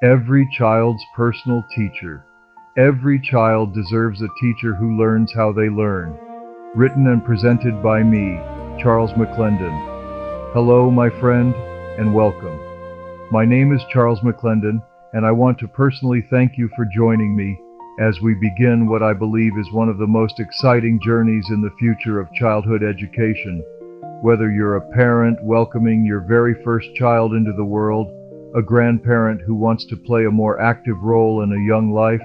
Every child's personal teacher. Every child deserves a teacher who learns how they learn. Written and presented by me, Charles McLendon. Hello, my friend, and welcome. My name is Charles McLendon, and I want to personally thank you for joining me as we begin what I believe is one of the most exciting journeys in the future of childhood education. Whether you're a parent welcoming your very first child into the world, a grandparent who wants to play a more active role in a young life,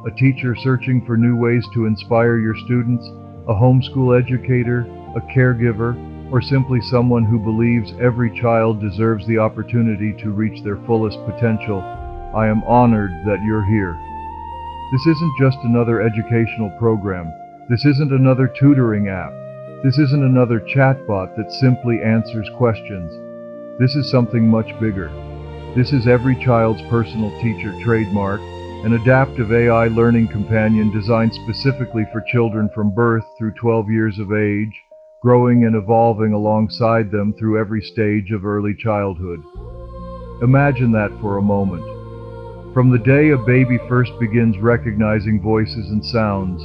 a teacher searching for new ways to inspire your students, a homeschool educator, a caregiver, or simply someone who believes every child deserves the opportunity to reach their fullest potential, I am honored that you're here. This isn't just another educational program. This isn't another tutoring app. This isn't another chatbot that simply answers questions. This is something much bigger. This is every child's personal teacher trademark, an adaptive AI learning companion designed specifically for children from birth through 12 years of age, growing and evolving alongside them through every stage of early childhood. Imagine that for a moment. From the day a baby first begins recognizing voices and sounds,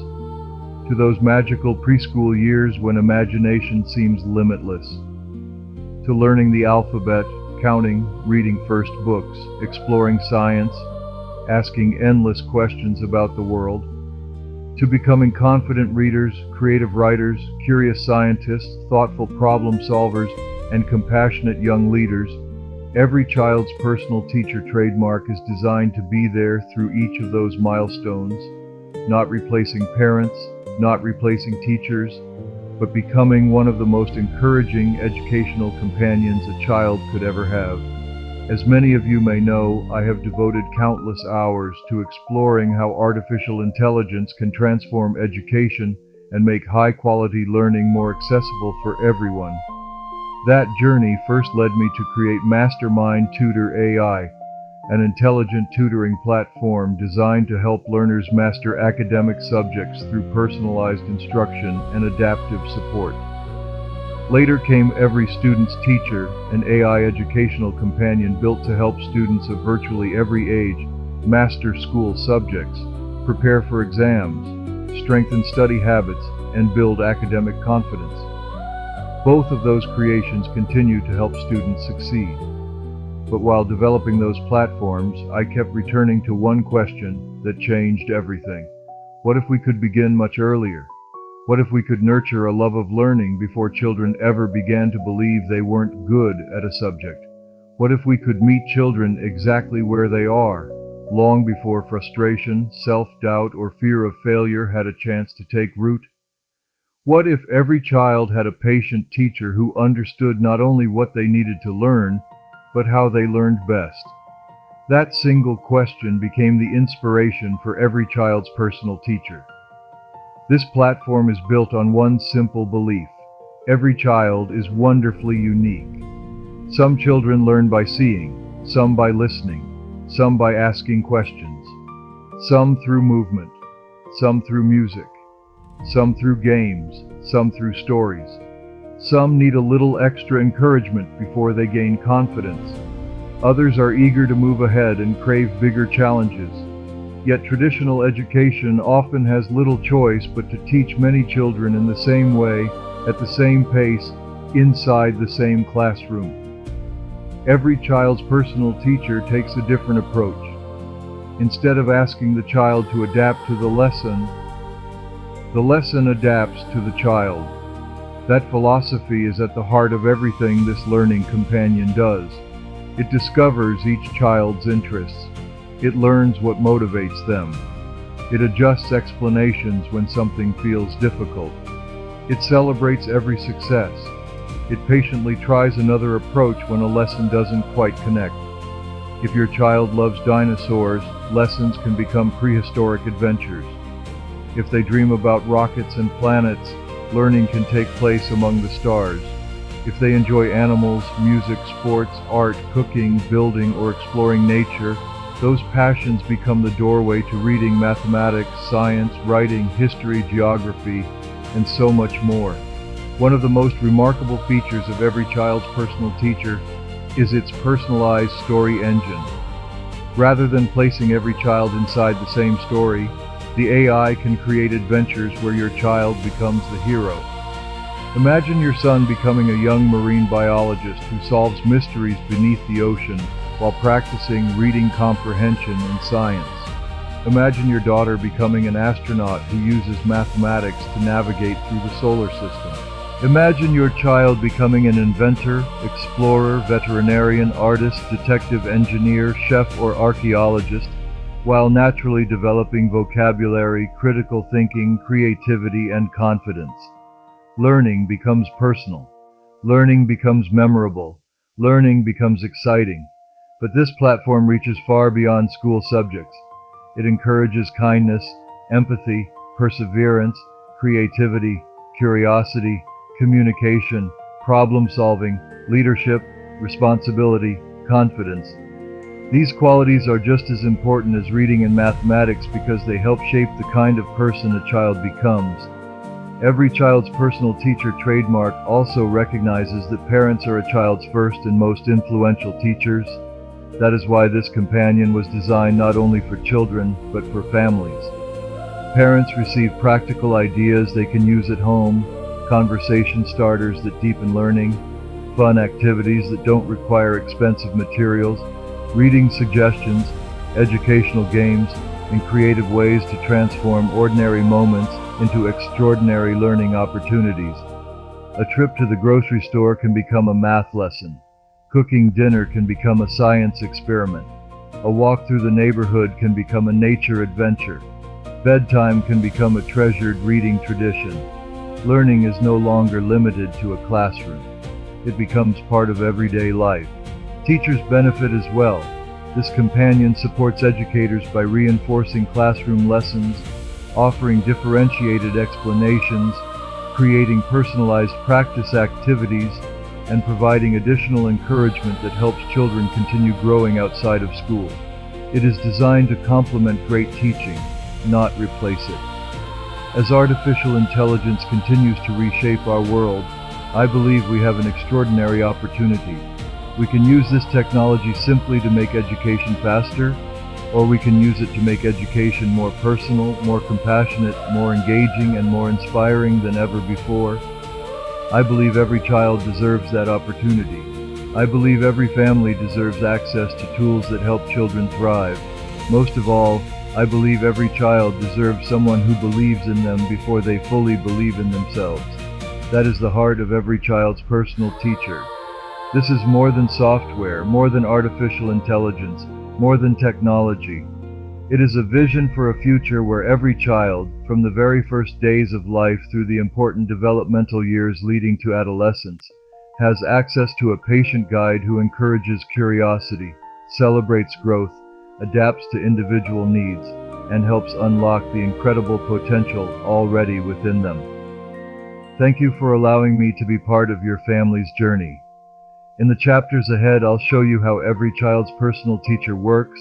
to those magical preschool years when imagination seems limitless, to learning the alphabet, counting, reading first books, exploring science, asking endless questions about the world, to becoming confident readers, creative writers, curious scientists, thoughtful problem solvers, and compassionate young leaders, every child's personal teacher trademark is designed to be there through each of those milestones, not replacing parents, not replacing teachers, but becoming one of the most encouraging educational companions a child could ever have. As many of you may know, I have devoted countless hours to exploring how artificial intelligence can transform education and make high-quality learning more accessible for everyone. That journey first led me to create Mastermind Tutor AI, an intelligent tutoring platform designed to help learners master academic subjects through personalized instruction and adaptive support. Later came Every Student's Teacher, an AI educational companion built to help students of virtually every age master school subjects, prepare for exams, strengthen study habits, and build academic confidence. Both of those creations continue to help students succeed. But while developing those platforms, I kept returning to one question that changed everything. What if we could begin much earlier? What if we could nurture a love of learning before children ever began to believe they weren't good at a subject? What if we could meet children exactly where they are, long before frustration, self-doubt, or fear of failure had a chance to take root? What if every child had a patient teacher who understood not only what they needed to learn, but how they learned best? That single question became the inspiration for every child's personal teacher. This platform is built on one simple belief: every child is wonderfully unique. Some children learn by seeing, some by listening, some by asking questions, some through movement, some through music, some through games, some through stories. Some need a little extra encouragement before they gain confidence. Others are eager to move ahead and crave bigger challenges. Yet traditional education often has little choice but to teach many children in the same way, at the same pace, inside the same classroom. Every child's personal teacher takes a different approach. Instead of asking the child to adapt to the lesson adapts to the child. That philosophy is at the heart of everything this learning companion does. It discovers each child's interests. It learns what motivates them. It adjusts explanations when something feels difficult. It celebrates every success. It patiently tries another approach when a lesson doesn't quite connect. If your child loves dinosaurs, lessons can become prehistoric adventures. If they dream about rockets and planets, learning can take place among the stars. If they enjoy animals, music, sports, art, cooking, building, or exploring nature, those passions become the doorway to reading, mathematics, science, writing, history, geography, and so much more. One of the most remarkable features of every child's personal teacher is its personalized story engine. Rather than placing every child inside the same story, the AI can create adventures where your child becomes the hero. Imagine your son becoming a young marine biologist who solves mysteries beneath the ocean while practicing reading comprehension in science. Imagine your daughter becoming an astronaut who uses mathematics to navigate through the solar system. Imagine your child becoming an inventor, explorer, veterinarian, artist, detective, engineer, chef, or archaeologist, while naturally developing vocabulary, critical thinking, creativity, and confidence. Learning becomes personal. Learning becomes memorable. Learning becomes exciting. But this platform reaches far beyond school subjects. It encourages kindness, empathy, perseverance, creativity, curiosity, communication, problem-solving, leadership, responsibility, confidence. These qualities are just as important as reading and mathematics because they help shape the kind of person a child becomes. Every child's personal teacher trademark also recognizes that parents are a child's first and most influential teachers. That is why this companion was designed not only for children, but for families. Parents receive practical ideas they can use at home, conversation starters that deepen learning, fun activities that don't require expensive materials, reading suggestions, educational games, and creative ways to transform ordinary moments into extraordinary learning opportunities. A trip to the grocery store can become a math lesson. Cooking dinner can become a science experiment. A walk through the neighborhood can become a nature adventure. Bedtime can become a treasured reading tradition. Learning is no longer limited to a classroom. It becomes part of everyday life. Teachers benefit as well. This companion supports educators by reinforcing classroom lessons, offering differentiated explanations, creating personalized practice activities, and providing additional encouragement that helps children continue growing outside of school. It is designed to complement great teaching, not replace it. As artificial intelligence continues to reshape our world, I believe we have an extraordinary opportunity. We can use this technology simply to make education faster, or we can use it to make education more personal, more compassionate, more engaging, and more inspiring than ever before. I believe every child deserves that opportunity. I believe every family deserves access to tools that help children thrive. Most of all, I believe every child deserves someone who believes in them before they fully believe in themselves. That is the heart of every child's personal teacher. This is more than software, more than artificial intelligence, more than technology. It is a vision for a future where every child, from the very first days of life through the important developmental years leading to adolescence, has access to a patient guide who encourages curiosity, celebrates growth, adapts to individual needs, and helps unlock the incredible potential already within them. Thank you for allowing me to be part of your family's journey. In the chapters ahead, I'll show you how every child's personal teacher works,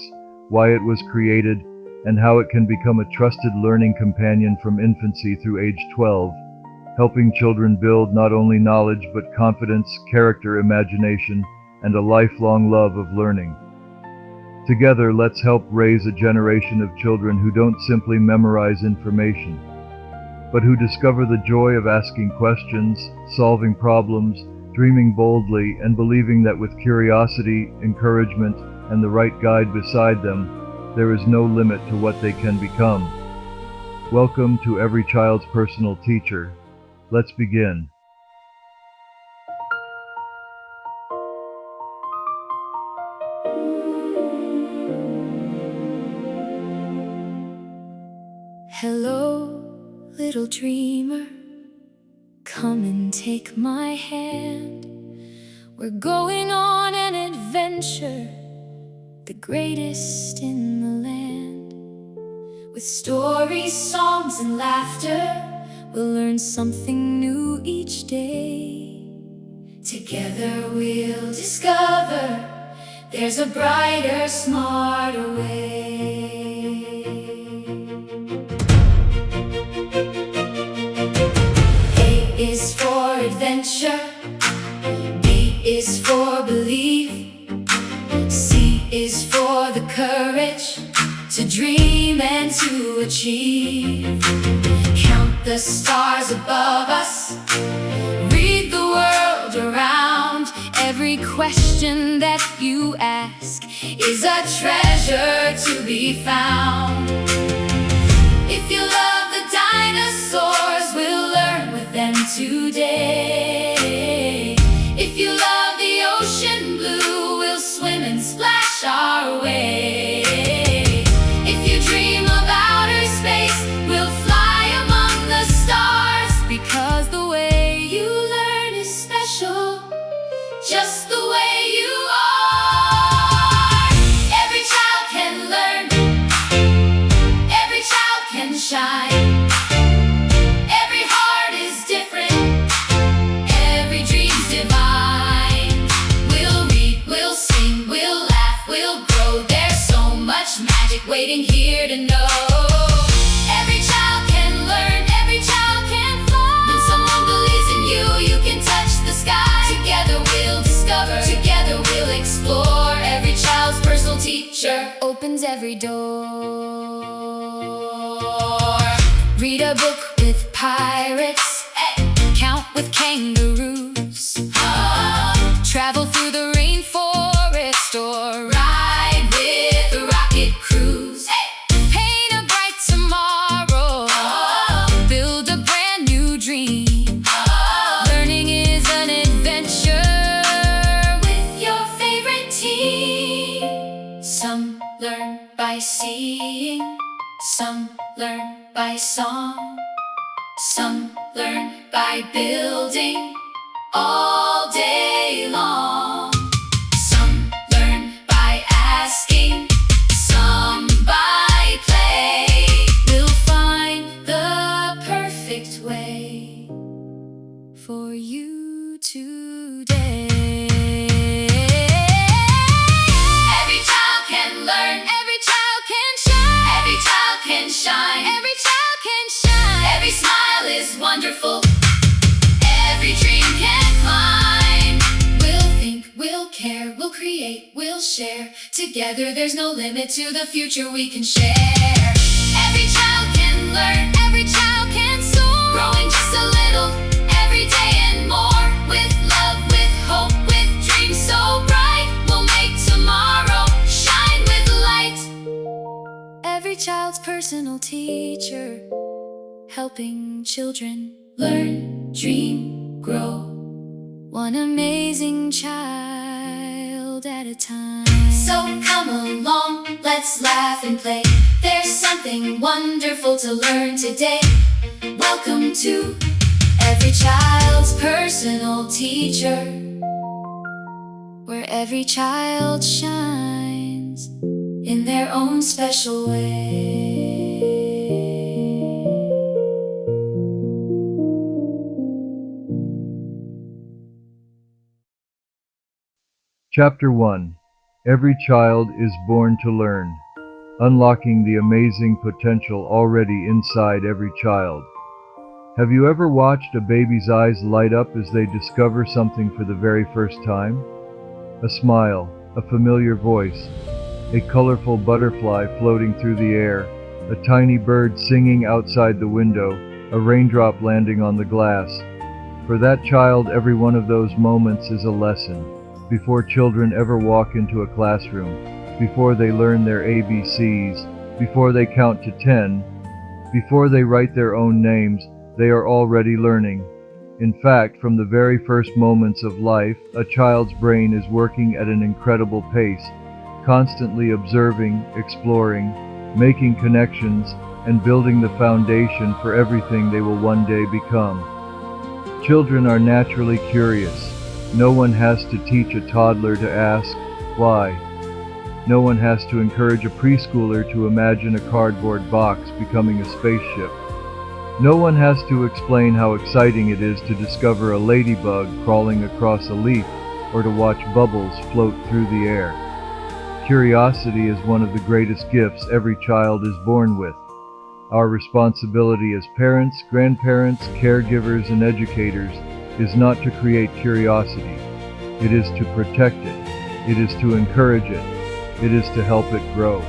why it was created, and how it can become a trusted learning companion from infancy through age 12, helping children build not only knowledge but confidence, character, imagination, and a lifelong love of learning. Together, let's help raise a generation of children who don't simply memorize information, but who discover the joy of asking questions, solving problems, dreaming boldly, and believing that with curiosity, encouragement, and the right guide beside them, there is no limit to what they can become. Welcome to Every Child's Personal Teacher. Let's begin. Hello, little dreamer, come and take my hand. We're going on an adventure, the greatest in the land. With stories, songs, and laughter, we'll learn something new each day. Together we'll discover there's a brighter, smarter way. A is for adventure, B is for belief, C is for the courage courage to dream and to achieve. Count the stars above us, read the world around. Every question that you ask is a treasure to be found. If you love the dinosaurs, we'll learn with them today. If you love the ocean blue, we'll swim and splash our way. If you dream of outer space, we'll fly among the stars. Because the way you learn is special, just the way you are. Every child can learn, every child can shine. Every heart is different, every dream's divine. We'll read, we'll sing, we'll laugh, we'll grow. There's so much magic waiting here to know. Every child can learn, every child can fly. When someone believes in you, you can touch the sky. Together we'll discover, together we'll explore. Every child's personal teacher opens every door. Read a book with pirates, count with kangaroos, travel through the rainforest or ride with a rocket cruise. Paint a bright tomorrow, build a brand new dream. Learning is an adventure with your favorite team. Some learn by seeing, some learn by song, some learn by building all day long. Some learn by asking, some by play. We'll find the perfect way for you today. Every child can learn, every child can shine. Every child can shine, every child can shine. Every smile is wonderful, every dream can climb. We'll think, we'll care, we'll create, we'll share. Together there's no limit to the future we can share. Every child can learn, every child can soar. Growing just a little, every day and more. With love, with hope, with dreams so bright, we'll make tomorrow shine with light. Every child's personal teacher, helping children learn, dream, grow. One amazing child at a time. So come along, let's laugh and play. There's something wonderful to learn today. Welcome to every child's personal teacher, where every child shines in their own special way. Chapter 1. Every child is born to learn. Unlocking the amazing potential already inside every child. Have you ever watched a baby's eyes light up as they discover something for the very first time? A smile, a familiar voice, a colorful butterfly floating through the air, a tiny bird singing outside the window, a raindrop landing on the glass. For that child, every one of those moments is a lesson. Before children ever walk into a classroom, before they learn their ABCs, before they count to 10, before they write their own names, they are already learning. In fact, from the very first moments of life, a child's brain is working at an incredible pace, constantly observing, exploring, making connections, and building the foundation for everything they will one day become. Children are naturally curious. No one has to teach a toddler to ask, why? No one has to encourage a preschooler to imagine a cardboard box becoming a spaceship. No one has to explain how exciting it is to discover a ladybug crawling across a leaf or to watch bubbles float through the air. Curiosity is one of the greatest gifts every child is born with. Our responsibility as parents, grandparents, caregivers, and educators is not to create curiosity. It is to protect it. It is to encourage it. It is to help it grow.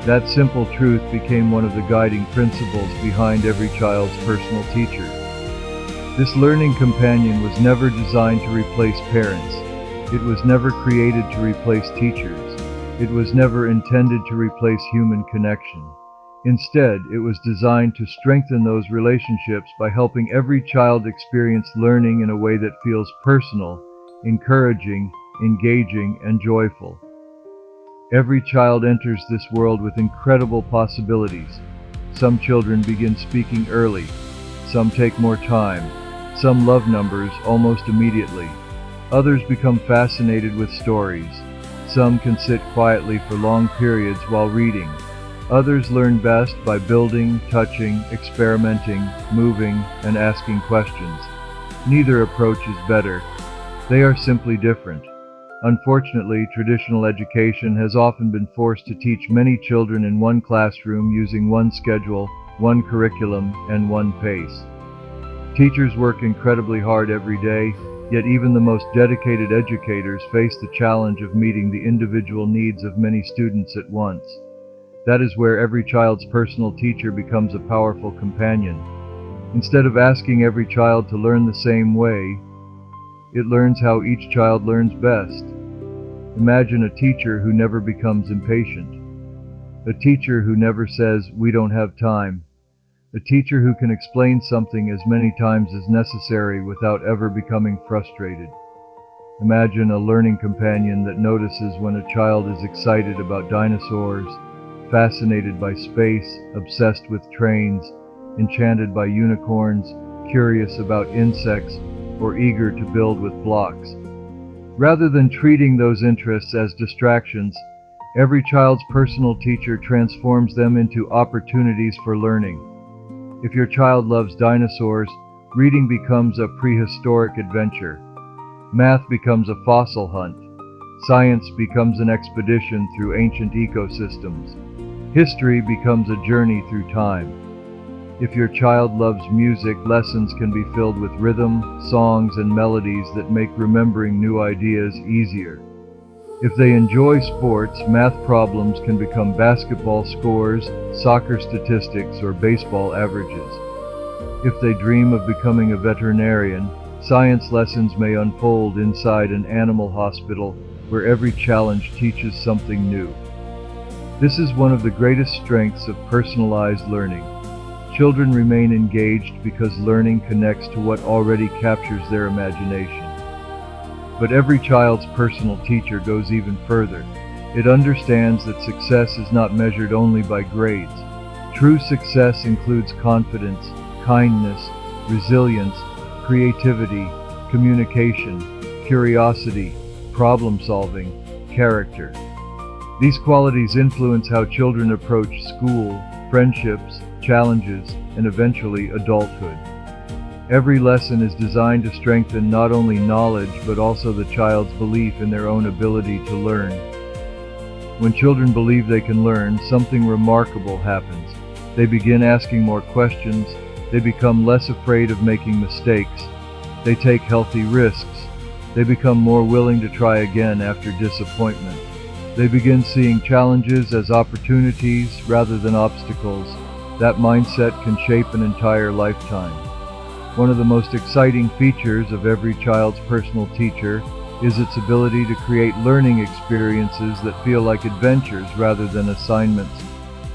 That simple truth became one of the guiding principles behind every child's personal teacher. This learning companion was never designed to replace parents. It was never created to replace teachers. It was never intended to replace human connection. Instead, it was designed to strengthen those relationships by helping every child experience learning in a way that feels personal, encouraging, engaging, and joyful. Every child enters this world with incredible possibilities. Some children begin speaking early. Some take more time. Some love numbers almost immediately. Others become fascinated with stories. Some can sit quietly for long periods while reading. Others learn best by building, touching, experimenting, moving, and asking questions. Neither approach is better. They are simply different. Unfortunately, traditional education has often been forced to teach many children in one classroom using one schedule, one curriculum, and one pace. Teachers work incredibly hard every day, yet even the most dedicated educators face the challenge of meeting the individual needs of many students at once. That is where every child's personal teacher becomes a powerful companion. Instead of asking every child to learn the same way, it learns how each child learns best. Imagine a teacher who never becomes impatient. A teacher who never says, "We don't have time." A teacher who can explain something as many times as necessary without ever becoming frustrated. Imagine a learning companion that notices when a child is excited about dinosaurs, fascinated by space, obsessed with trains, enchanted by unicorns, curious about insects, or eager to build with blocks. Rather than treating those interests as distractions, every child's personal teacher transforms them into opportunities for learning. If your child loves dinosaurs, reading becomes a prehistoric adventure. Math becomes a fossil hunt. Science becomes an expedition through ancient ecosystems. History becomes a journey through time. If your child loves music, lessons can be filled with rhythm, songs, and melodies that make remembering new ideas easier. If they enjoy sports, math problems can become basketball scores, soccer statistics, or baseball averages. If they dream of becoming a veterinarian, science lessons may unfold inside an animal hospital where every challenge teaches something new. This is one of the greatest strengths of personalized learning. Children remain engaged because learning connects to what already captures their imagination. But every child's personal teacher goes even further. It understands that success is not measured only by grades. True success includes confidence, kindness, resilience, creativity, communication, curiosity, problem-solving, character. These qualities influence how children approach school, friendships, challenges, and eventually adulthood. Every lesson is designed to strengthen not only knowledge but also the child's belief in their own ability to learn. When children believe they can learn, something remarkable happens. They begin asking more questions, they become less afraid of making mistakes, they take healthy risks, they become more willing to try again after disappointment. They begin seeing challenges as opportunities rather than obstacles. That mindset can shape an entire lifetime. One of the most exciting features of every child's personal teacher is its ability to create learning experiences that feel like adventures rather than assignments.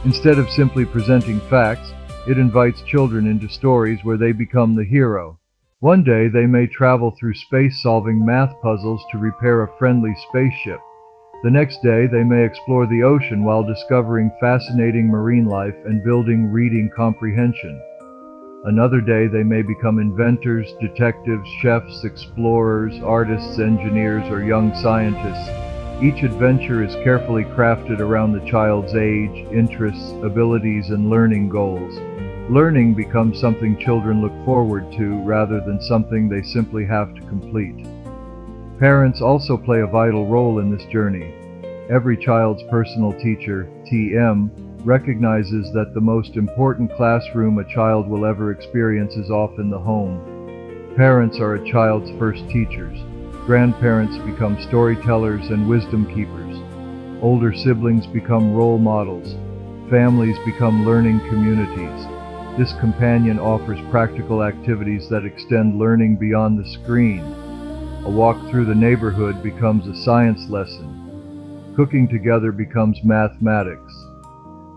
Instead of simply presenting facts, it invites children into stories where they become the hero. One day they may travel through space solving math puzzles to repair a friendly spaceship. The next day they may explore the ocean while discovering fascinating marine life and building reading comprehension. Another day they may become inventors, detectives, chefs, explorers, artists, engineers, or young scientists. Each adventure is carefully crafted around the child's age, interests, abilities, and learning goals. Learning becomes something children look forward to rather than something they simply have to complete. Parents also play a vital role in this journey. Every child's personal teacher, TM, recognizes that the most important classroom a child will ever experience is often the home. Parents are a child's first teachers. Grandparents become storytellers and wisdom keepers. Older siblings become role models. families become learning communities. This companion offers practical activities that extend learning beyond the screen. A walk through the neighborhood becomes a science lesson. Cooking together becomes mathematics.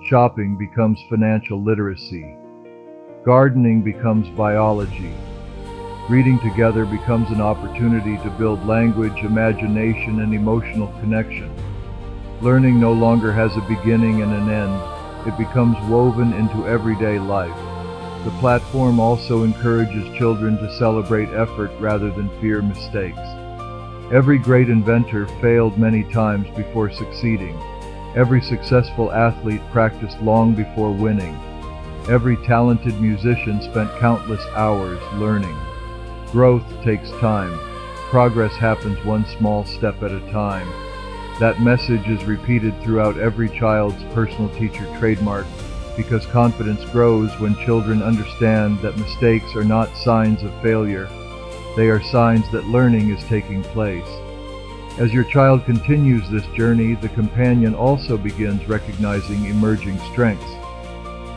Shopping becomes financial literacy. Gardening becomes biology. Reading together becomes an opportunity to build language, imagination, and emotional connection. Learning no longer has a beginning and an end. It becomes woven into everyday life. The platform also encourages children to celebrate effort rather than fear mistakes. Every great inventor failed many times before succeeding. Every successful athlete practiced long before winning. Every talented musician spent countless hours learning. Growth takes time. Progress happens one small step at a time. That message is repeated throughout every child's personal teacher trademark because confidence grows when children understand that mistakes are not signs of failure. They are signs that learning is taking place. As your child continues this journey, the companion also begins recognizing emerging strengths.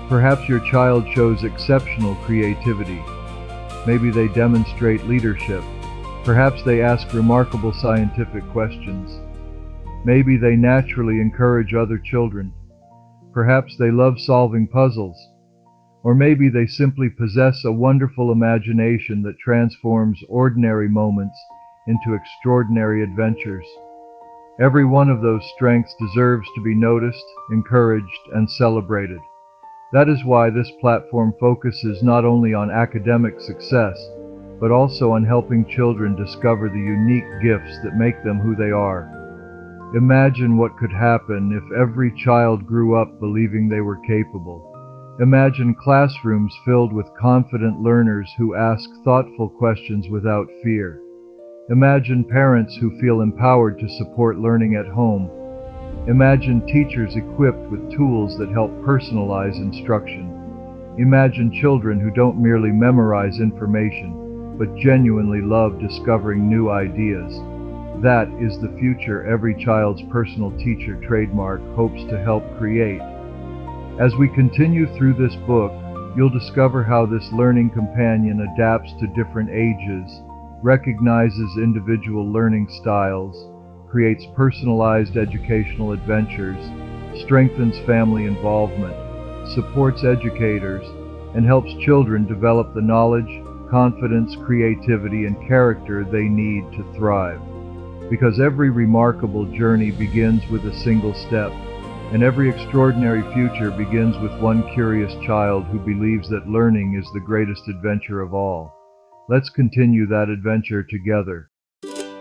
Perhaps your child shows exceptional creativity. Maybe they demonstrate leadership. Perhaps they ask remarkable scientific questions. Maybe they naturally encourage other children. Perhaps they love solving puzzles. Or maybe they simply possess a wonderful imagination that transforms ordinary moments into extraordinary adventures. Every one of those strengths deserves to be noticed, encouraged, and celebrated. That is why this platform focuses not only on academic success, but also on helping children discover the unique gifts that make them who they are. Imagine what could happen if every child grew up believing they were capable. Imagine classrooms filled with confident learners who ask thoughtful questions without fear. Imagine parents who feel empowered to support learning at home. Imagine teachers equipped with tools that help personalize instruction. Imagine children who don't merely memorize information, but genuinely love discovering new ideas. That is the future every child's personal teacher trademark hopes to help create. As we continue through this book, you'll discover how this learning companion adapts to different ages, recognizes individual learning styles, creates personalized educational adventures, strengthens family involvement, supports educators, and helps children develop the knowledge, confidence, creativity, and character they need to thrive. Because every remarkable journey begins with a single step, and every extraordinary future begins with one curious child who believes that learning is the greatest adventure of all. Let's continue that adventure together.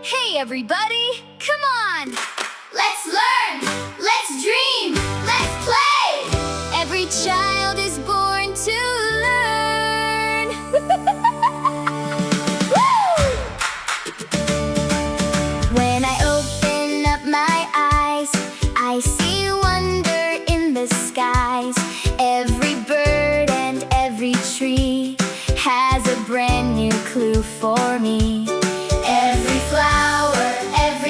Hey everybody, come on! Let's learn! Let's dream! Let's play! Every child is born to learn! Woo! When I open up my eyes, I see wonder in the skies. Every bird and every tree has a brand new clue for me. Every flower, every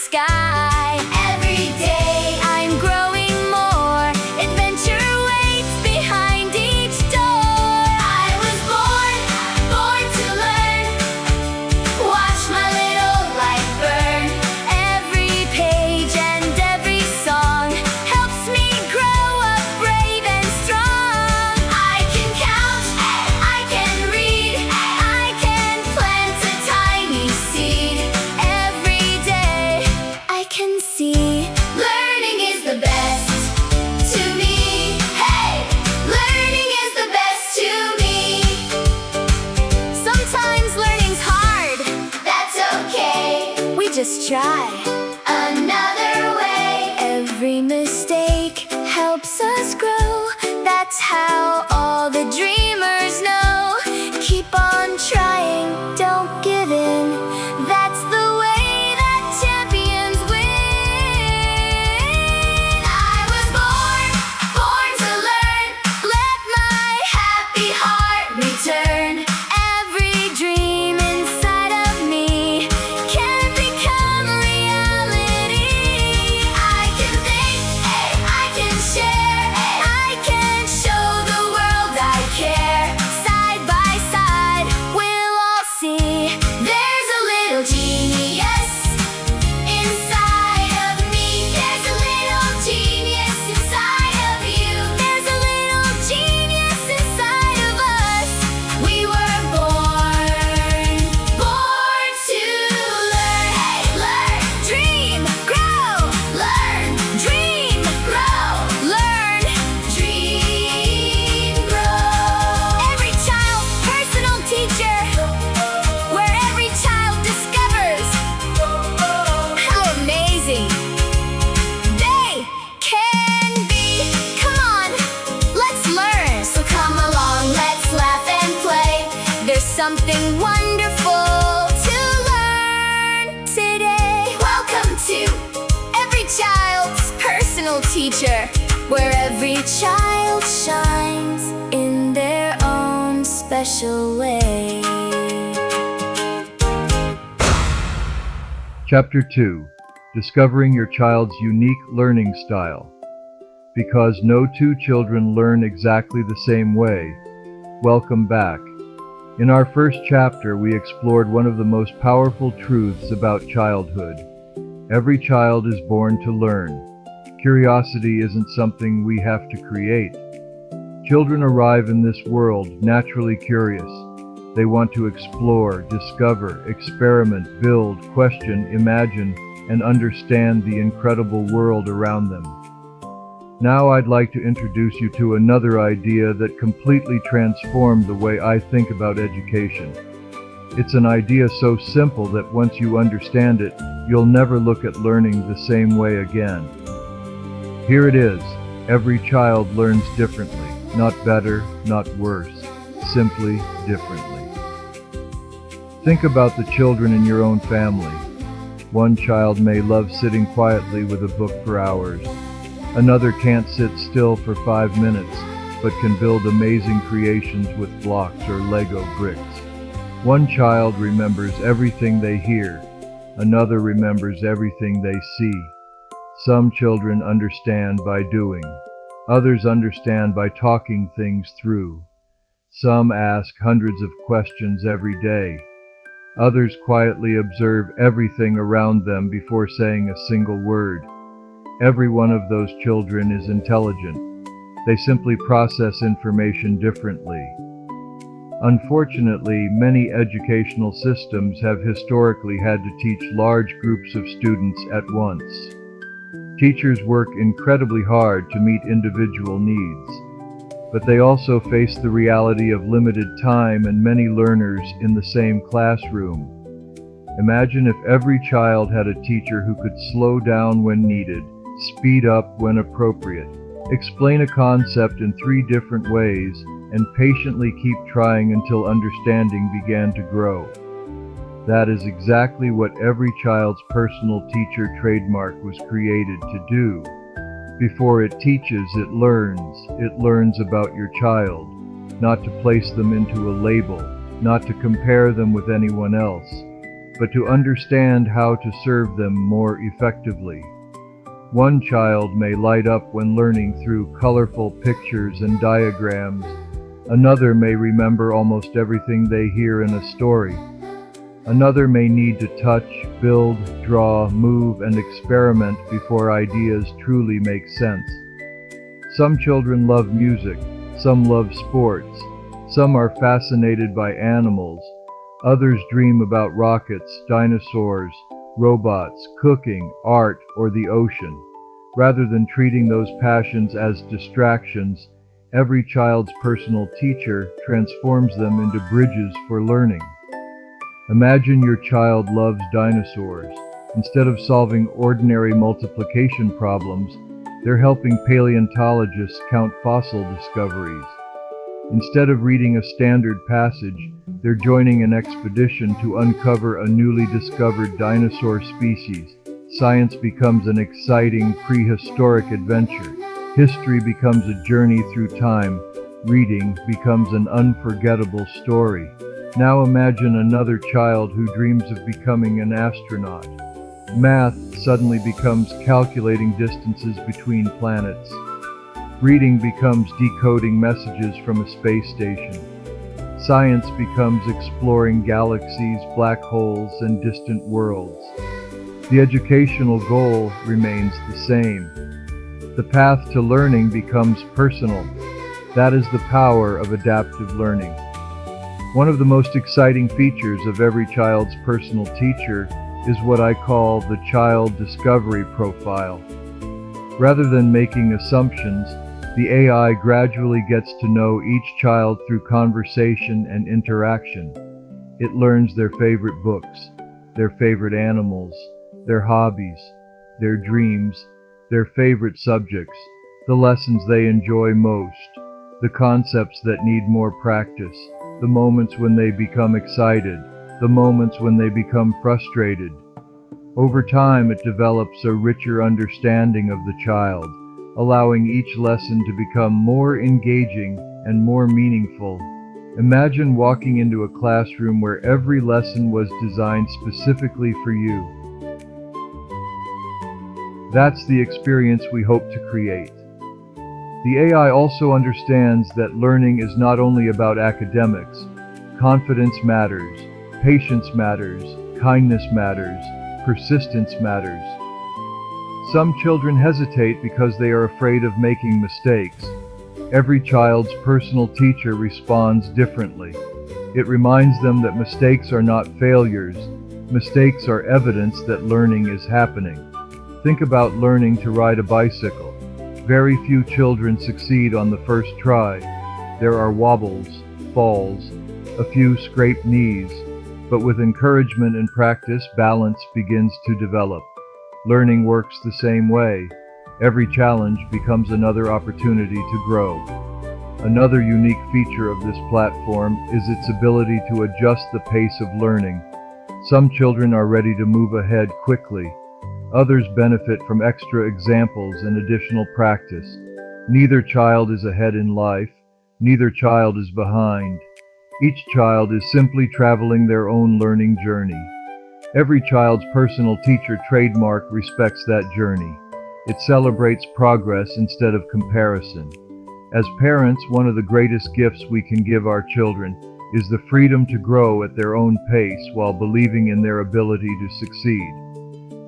sky. Every day I'm growing more. Adventure waits behind each door. I was born to learn. Watch my little light burn. Every page and every song helps me grow up brave and strong. I can count, I can read, I can plant a tiny seed. Every day I can see learning is the best to me. Hey, learning is the best to me. Sometimes learning's hard. That's okay. We just try another way. Every mistake helps us grow. That's how all the dreamers know. Keep on trying, don't give in. That's the way that champions win. I was born to learn. Let my happy heart return. Every dream inside of me can become reality. I can think, I can share, I can show the world I care. Side by side, we'll all see there's a little genius inside of me. There's a little genius inside of you. There's a little genius inside of us. We were born to learn. Hey, learn, dream, grow. Learn, dream, grow. Learn, dream, grow. Every child's personal teacher, where every child discovers how amazing they can be. Come on, let's learn. So come along, let's laugh and play. There's something wonderful to learn today. Welcome to every child's personal teacher, where every child shines in their own special way. Chapter 2. Discovering your child's unique learning style. Because no two children learn exactly the same way. Welcome back. In our first chapter, we explored one of the most powerful truths about childhood. Every child is born to learn. Curiosity isn't something we have to create. Children arrive in this world naturally curious. They want to explore, discover, experiment, build, question, imagine, and understand the incredible world around them. Now I'd like to introduce you to another idea that completely transformed the way I think about education. It's an idea so simple that once you understand it, you'll never look at learning the same way again. Here it is. Every child learns differently. Not better, not worse. Simply differently. Think about the children in your own family. One child may love sitting quietly with a book for hours. Another can't sit still for 5 minutes, but can build amazing creations with blocks or Lego bricks. One child remembers everything they hear. Another remembers everything they see. Some children understand by doing. Others understand by talking things through. Some ask hundreds of questions every day. Others quietly observe everything around them before saying a single word. Every one of those children is intelligent. They simply process information differently. Unfortunately, many educational systems have historically had to teach large groups of students at once. Teachers work incredibly hard to meet individual needs, but they also face the reality of limited time and many learners in the same classroom. Imagine if every child had a teacher who could slow down when needed, speed up when appropriate, explain a concept in 3 different ways, and patiently keep trying until understanding began to grow. That is exactly what every child's personal teacher trademark was created to do. Before it teaches, it learns. It learns about your child, not to place them into a label, not to compare them with anyone else, but to understand how to serve them more effectively. One child may light up when learning through colorful pictures and diagrams. Another may remember almost everything they hear in a story. Another may need to touch, build, draw, move, and experiment before ideas truly make sense. Some children love music, some love sports, some are fascinated by animals, others dream about rockets, dinosaurs, robots, cooking, art, or the ocean. Rather than treating those passions as distractions, every child's personal teacher transforms them into bridges for learning. Imagine your child loves dinosaurs. Instead of solving ordinary multiplication problems, they're helping paleontologists count fossil discoveries. Instead of reading a standard passage, they're joining an expedition to uncover a newly discovered dinosaur species. Science becomes an exciting prehistoric adventure. History becomes a journey through time. Reading becomes an unforgettable story. Now imagine another child who dreams of becoming an astronaut. Math suddenly becomes calculating distances between planets. Reading becomes decoding messages from a space station. Science becomes exploring galaxies, black holes, and distant worlds. The educational goal remains the same. The path to learning becomes personal. That is the power of adaptive learning. One of the most exciting features of every child's personal teacher is what I call the child discovery profile. Rather than making assumptions, the AI gradually gets to know each child through conversation and interaction. It learns their favorite books, their favorite animals, their hobbies, their dreams, their favorite subjects, the lessons they enjoy most, the concepts that need more practice, the moments when they become excited, the moments when they become frustrated. Over time, it develops a richer understanding of the child, allowing each lesson to become more engaging and more meaningful. Imagine walking into a classroom where every lesson was designed specifically for you. That's the experience we hope to create. The AI also understands that learning is not only about academics. Confidence matters, patience matters, kindness matters, persistence matters. Some children hesitate because they are afraid of making mistakes. Every child's personal teacher responds differently. It reminds them that mistakes are not failures. Mistakes are evidence that learning is happening. Think about learning to ride a bicycle. Very few children succeed on the first try. There are wobbles, falls, a few scraped knees, but with encouragement and practice, balance begins to develop. Learning works the same way. Every challenge becomes another opportunity to grow. Another unique feature of this platform is its ability to adjust the pace of learning. Some children are ready to move ahead quickly. Others benefit from extra examples and additional practice. Neither child is ahead in life. Neither child is behind. Each child is simply traveling their own learning journey. Every child's personal teacher trademark respects that journey. It celebrates progress instead of comparison. As parents, one of the greatest gifts we can give our children is the freedom to grow at their own pace while believing in their ability to succeed.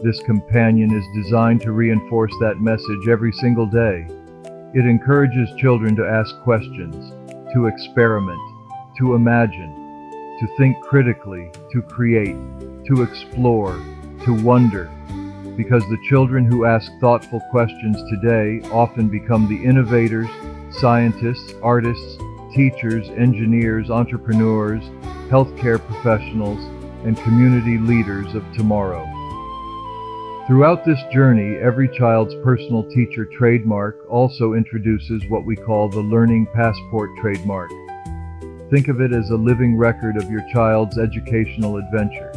This companion is designed to reinforce that message every single day. It encourages children to ask questions, to experiment, to imagine, to think critically, to create, to explore, to wonder. Because the children who ask thoughtful questions today often become the innovators, scientists, artists, teachers, engineers, entrepreneurs, healthcare professionals, and community leaders of tomorrow. Throughout this journey, every child's personal teacher trademark also introduces what we call the Learning Passport trademark. Think of it as a living record of your child's educational adventure.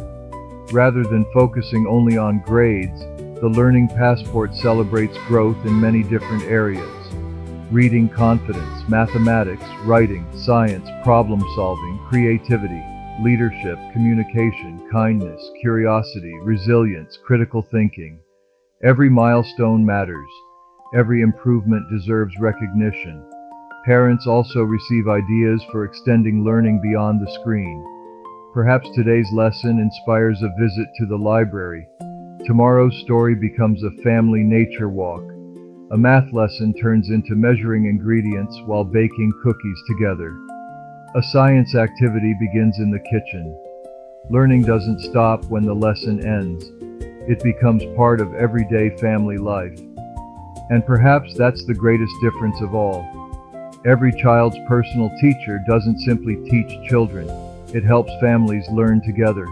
Rather than focusing only on grades, the Learning Passport celebrates growth in many different areas. Reading confidence, mathematics, writing, science, problem solving, creativity. leadership, communication, kindness, curiosity, resilience, critical thinking. Every milestone matters. Every improvement deserves recognition. Parents also receive ideas for extending learning beyond the screen. Perhaps today's lesson inspires a visit to the library. Tomorrow's story becomes a family nature walk. A math lesson turns into measuring ingredients while baking cookies together. A science activity begins in the kitchen. Learning doesn't stop when the lesson ends. It becomes part of everyday family life. And perhaps that's the greatest difference of all. Every child's personal teacher doesn't simply teach children. It helps families learn together.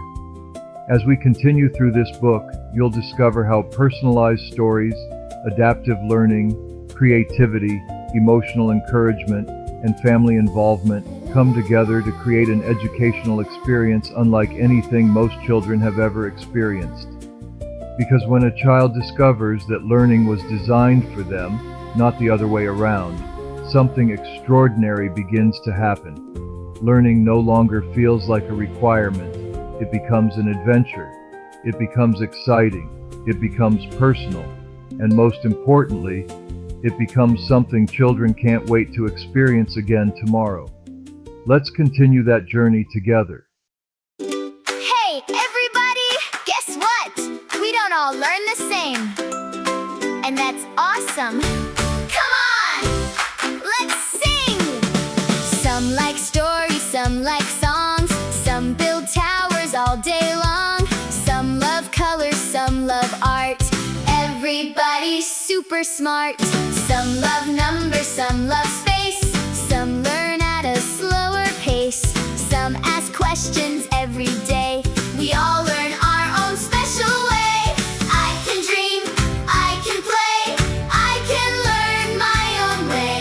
As we continue through this book, you'll discover how personalized stories, adaptive learning, creativity, emotional encouragement, and family involvement come together to create an educational experience unlike anything most children have ever experienced. Because when a child discovers that learning was designed for them, not the other way around, something extraordinary begins to happen. Learning no longer feels like a requirement. It becomes an adventure. It becomes exciting. It becomes personal. And most importantly, it becomes something children can't wait to experience again tomorrow. Let's continue that journey together. Hey, everybody! Guess what? We don't all learn the same. And that's awesome. Come on! Let's sing! Some like stories, some like songs. Some build towers all day long. Some love colors, some love art. Everybody's super smart. Some love numbers, some love space. Some learn at a slower pace. Some ask questions every day. We all learn our own special way. I can dream, I can play, I can learn my own way.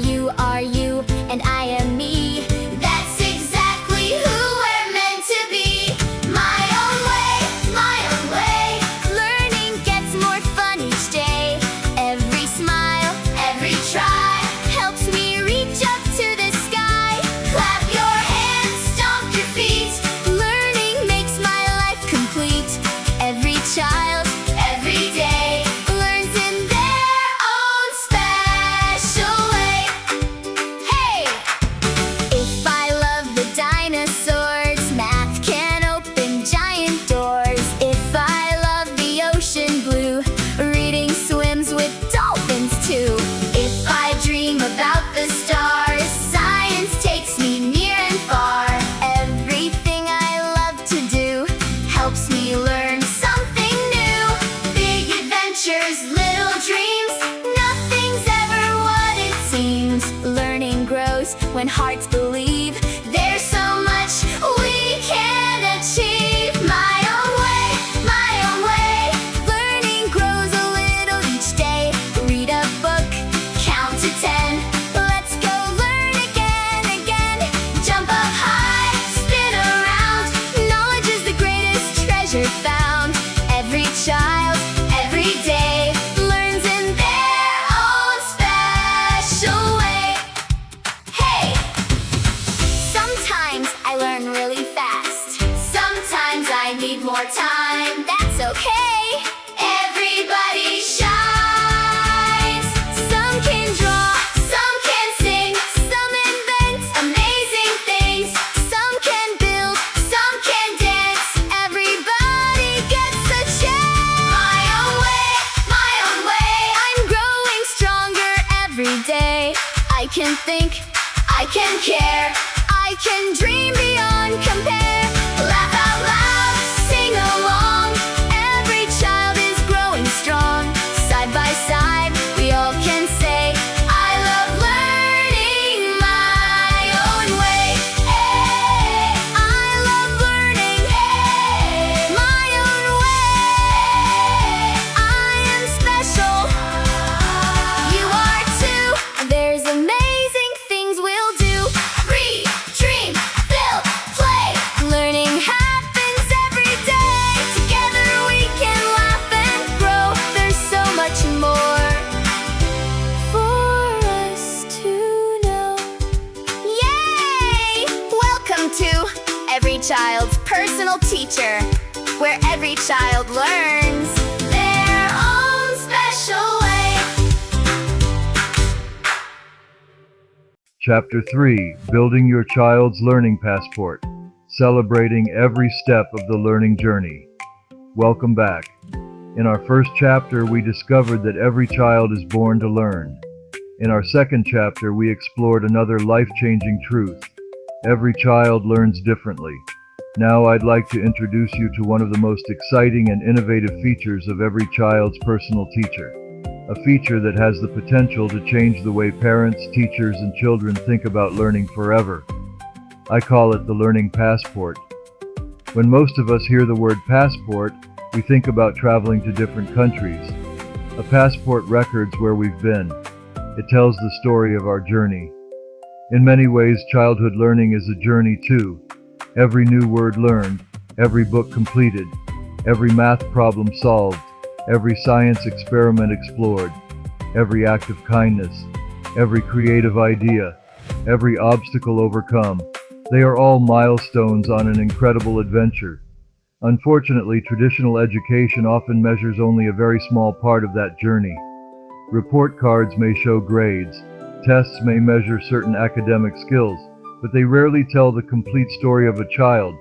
You are you, and I am me. That's exactly who we're meant to be. My own way, my own way. Learning gets more fun each day. Every smile, every try helps me reach up to the sky. Clap your hands, stomp your feet. Learning makes my life complete. Every child, every day, learns in their own special way. Hey! If I love the dinosaurs, math can open giant doors. If I love the ocean blue, reading swims with dolphins too. If I dream about the stars, science takes me near and far. Everything I love to do helps me learn something new. Big adventures, little dreams, nothing's ever what it seems. Learning grows when hearts believe. There's so much we can achieve. My own way, my own way. Learning grows a little each day. Read a book, count to 10. Let's go learn again, again. Jump up high, spin around. Knowledge is the greatest treasure found. Every child, every day, learns in their own special way. Hey! Sometimes I learn really fast. Sometimes I need more time. That's okay. Everybody shines. Some can draw, some can sing, some invent amazing things. Some can build, some can dance. Everybody gets a chance. My own way, my own way. I'm growing stronger every day. I can think, I can care, I can dream beyond compare. Laugh out loud, sing along. Every child is growing strong. Side by side, we all can say, I love learning my own way. Hey, I love learning my own way. I am special. You are too. There's amazing things we'll do. Read, dream, build, play. child's personal teacher, where every child learns their own special way. Chapter 3: Building Your Child's Learning Passport. Celebrating every step of the learning journey. Welcome back. In our first chapter, we discovered that every child is born to learn. In our second chapter, we explored another life-changing truth. Every child learns differently. Now I'd like to introduce you to one of the most exciting and innovative features of every child's personal teacher. A feature that has the potential to change the way parents, teachers, and children think about learning forever. I call it the learning passport. When most of us hear the word passport, we think about traveling to different countries. A passport records where we've been. It tells the story of our journey. In many ways, childhood learning is a journey too. Every new word learned, every book completed, every math problem solved, every science experiment explored, every act of kindness, every creative idea, every obstacle overcome. They are all milestones on an incredible adventure. Unfortunately, traditional education often measures only a very small part of that journey. Report cards may show grades, tests may measure certain academic skills, but they rarely tell the complete story of a child.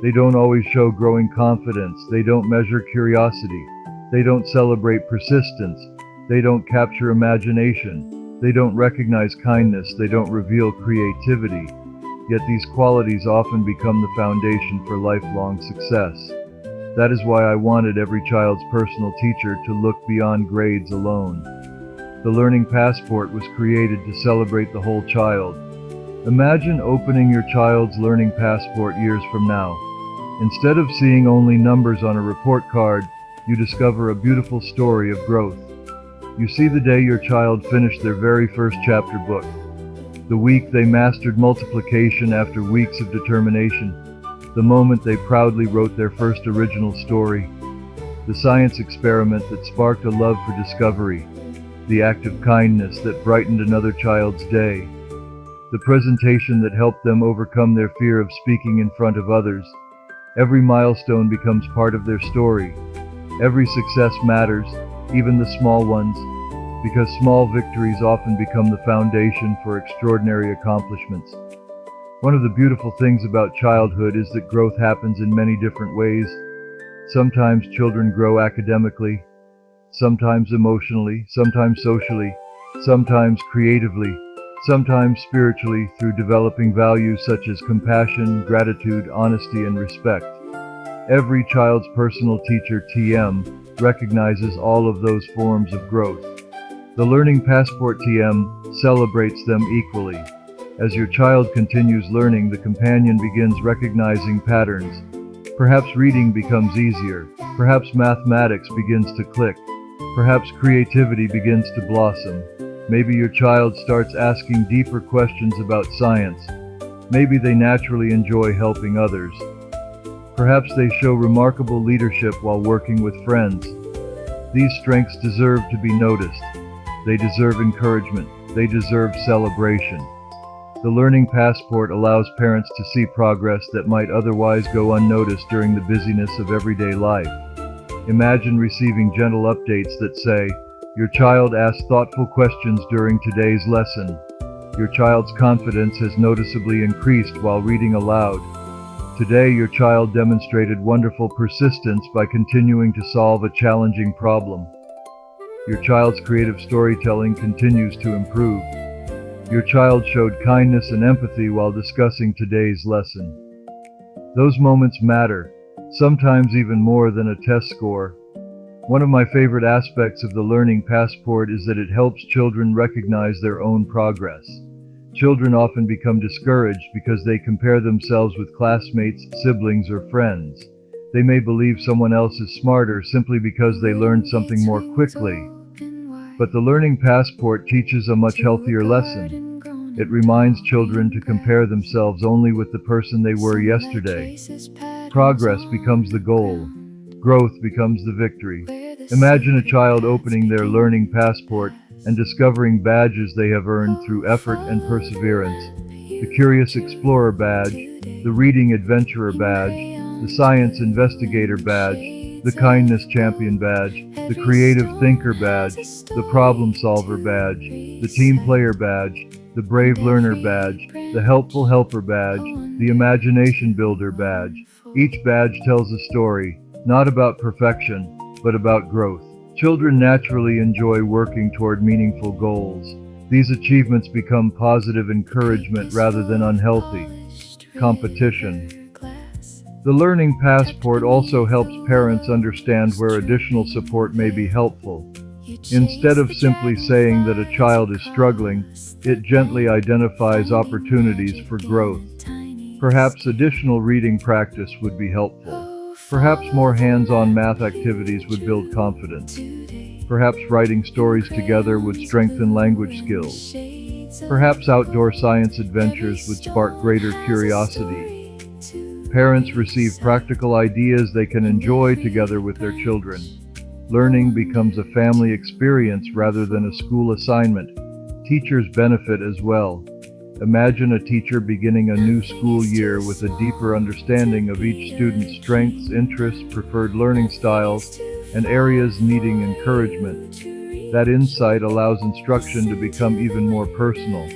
They don't always show growing confidence, they don't measure curiosity, they don't celebrate persistence, they don't capture imagination, they don't recognize kindness, they don't reveal creativity. Yet these qualities often become the foundation for lifelong success. That is why I wanted every child's personal teacher to look beyond grades alone. The Learning Passport was created to celebrate the whole child. Imagine opening your child's Learning Passport years from now. Instead of seeing only numbers on a report card, you discover a beautiful story of growth. You see the day your child finished their very first chapter book. The week they mastered multiplication after weeks of determination. The moment they proudly wrote their first original story. The science experiment that sparked a love for discovery. The act of kindness that brightened another child's day. The presentation that helped them overcome their fear of speaking in front of others. Every milestone becomes part of their story. Every success matters, even the small ones, because small victories often become the foundation for extraordinary accomplishments. One of the beautiful things about childhood is that growth happens in many different ways. Sometimes children grow academically, sometimes emotionally, sometimes socially, sometimes creatively, sometimes spiritually through developing values such as compassion, gratitude, honesty, and respect. Every child's personal teacher, TM, recognizes all of those forms of growth. The Learning Passport TM celebrates them equally. As your child continues learning, the companion begins recognizing patterns. Perhaps reading becomes easier. Perhaps mathematics begins to click. Perhaps creativity begins to blossom. Maybe your child starts asking deeper questions about science. Maybe they naturally enjoy helping others. Perhaps they show remarkable leadership while working with friends. These strengths deserve to be noticed. They deserve encouragement. They deserve celebration. The Learning Passport allows parents to see progress that might otherwise go unnoticed during the busyness of everyday life. Imagine receiving gentle updates that say, "Your child asked thoughtful questions during today's lesson. Your child's confidence has noticeably increased while reading aloud. Today your child demonstrated wonderful persistence by continuing to solve a challenging problem. Your child's creative storytelling continues to improve. Your child showed kindness and empathy while discussing today's lesson." Those moments matter, sometimes even more than a test score. One of my favorite aspects of the Learning Passport is that it helps children recognize their own progress. Children often become discouraged because they compare themselves with classmates, siblings, or friends. They may believe someone else is smarter simply because they learned something more quickly. But the Learning Passport teaches a much healthier lesson. It reminds children to compare themselves only with the person they were yesterday. Progress becomes the goal. Growth becomes the victory. Imagine a child opening their Learning Passport and discovering badges they have earned through effort and perseverance. the Curious Explorer Badge, the Reading Adventurer Badge, the Science Investigator Badge, the Kindness Champion Badge, the Creative Thinker Badge, the Problem Solver Badge, the Team Player Badge, the Brave Learner Badge, the Helpful Helper Badge, the Imagination Builder Badge. Each badge tells a story, not about perfection, but about growth. Children naturally enjoy working toward meaningful goals. These achievements become positive encouragement rather than unhealthy competition. The Learning Passport also helps parents understand where additional support may be helpful. Instead of simply saying that a child is struggling, it gently identifies opportunities for growth. Perhaps additional reading practice would be helpful. Perhaps more hands-on math activities would build confidence. Perhaps writing stories together would strengthen language skills. Perhaps outdoor science adventures would spark greater curiosity. Parents receive practical ideas they can enjoy together with their children. Learning becomes a family experience rather than a school assignment. Teachers benefit as well. Imagine a teacher beginning a new school year with a deeper understanding of each student's strengths, interests, preferred learning styles, and areas needing encouragement. That insight allows instruction to become even more personal.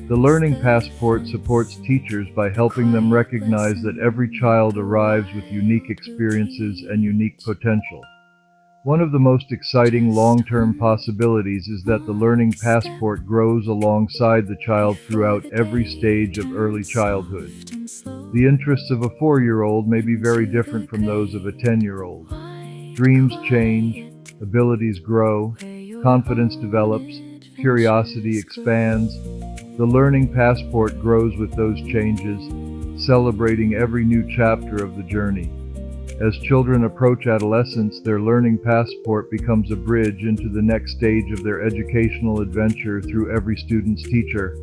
The Learning Passport supports teachers by helping them recognize that every child arrives with unique experiences and unique potential. One of the most exciting long-term possibilities is that the Learning Passport grows alongside the child throughout every stage of early childhood. The interests of a 4-year-old may be very different from those of a 10-year-old. Dreams change, abilities grow, confidence develops, curiosity expands. The Learning Passport grows with those changes, celebrating every new chapter of the journey. As children approach adolescence, their Learning Passport becomes a bridge into the next stage of their educational adventure through every student's teacher.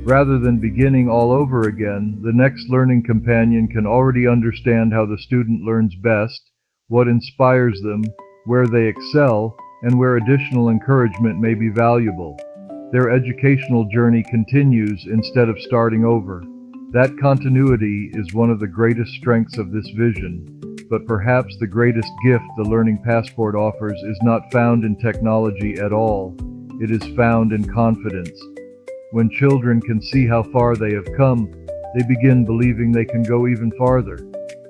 Rather than beginning all over again, the next learning companion can already understand how the student learns best, what inspires them, where they excel, and where additional encouragement may be valuable. Their educational journey continues instead of starting over. That continuity is one of the greatest strengths of this vision, but perhaps the greatest gift the Learning Passport offers is not found in technology at all. It is found in confidence. When children can see how far they have come, they begin believing they can go even farther.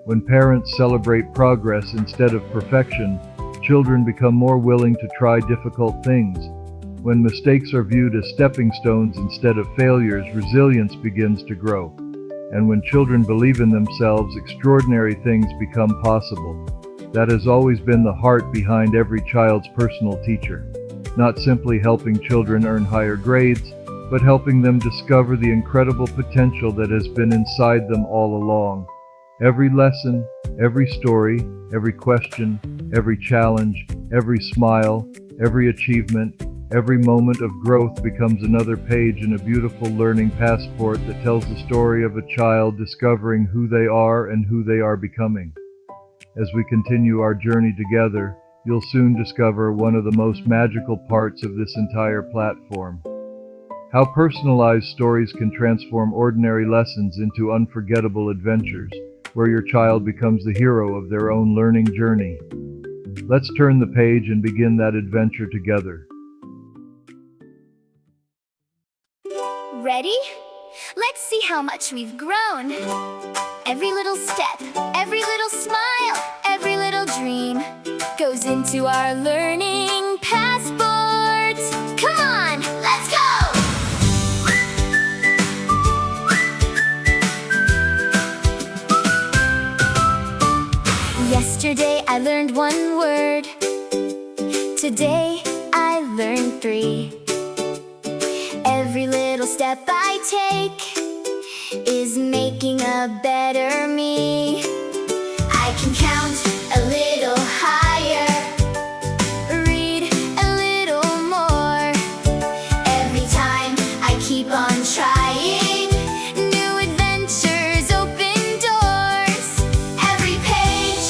When parents celebrate progress instead of perfection, children become more willing to try difficult things. When mistakes are viewed as stepping stones instead of failures, resilience begins to grow. And when children believe in themselves, extraordinary things become possible. That has always been the heart behind every child's personal teacher. Not simply helping children earn higher grades, but helping them discover the incredible potential that has been inside them all along. Every lesson, every story, every question, every challenge, every smile, every achievement, every moment of growth becomes another page in a beautiful learning passport that tells the story of a child discovering who they are and who they are becoming. As we continue our journey together, you'll soon discover one of the most magical parts of this entire platform. How personalized stories can transform ordinary lessons into unforgettable adventures, where your child becomes the hero of their own learning journey. Let's turn the page and begin that adventure together. Ready? Let's see how much we've grown. Every little step, every little smile, every little dream goes into our learning passport. Come on, let's go! Yesterday I learned one word. Today I learned 3. Every little step I take is making a better me. I can count a little higher, read a little more. Every time I keep on trying, new adventures open doors. Every page,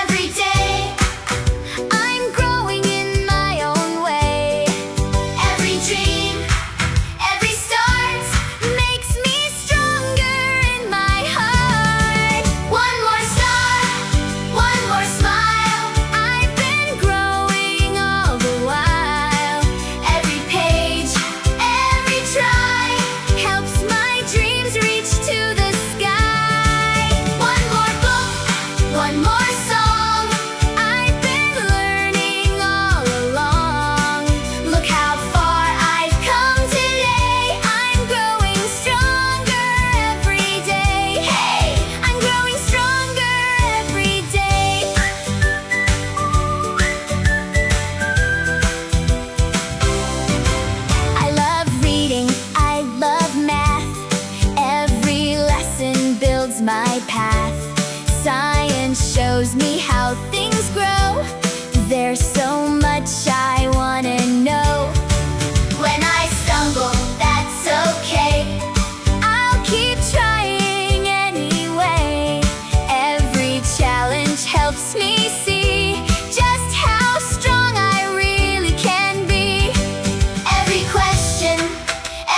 every day, I'm growing in my own way. Every dream, every start makes me shows me how things grow. There's so much I wanna know. When I stumble, that's okay. I'll keep trying anyway. Every challenge helps me see just how strong I really can be. Every question,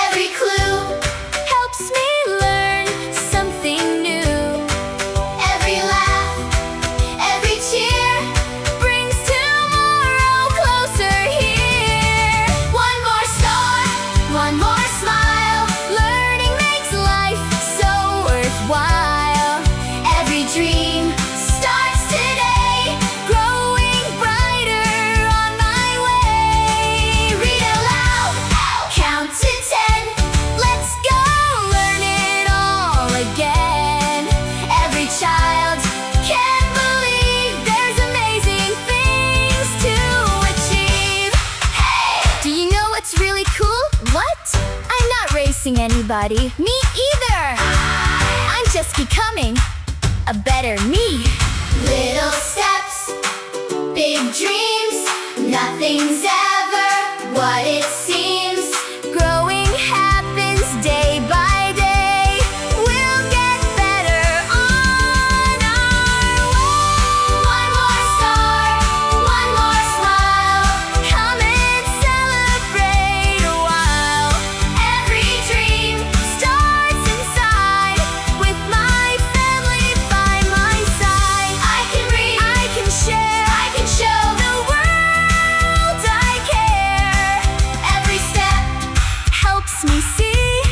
every clue helps me learn something new. Every laugh, every cheer brings tomorrow closer here. One more star, one more smile. Learning makes life so worthwhile. Every dream starts today, growing brighter on my way. Read aloud, count to 10. Let's go learn it all again. Every child can believe there's amazing things to achieve. Hey! Do you know what's really cool? What? I'm not racing anybody. Me either. I'm just becoming a better me. Little steps, big dreams. Nothing's ever what it seems. Growing happens day by day. We'll get better on our way. One more star, one more smile. Come and celebrate a while. Every dream starts inside, with my family by my side. I can read, I can share, I can show the world I care. Every step helps me see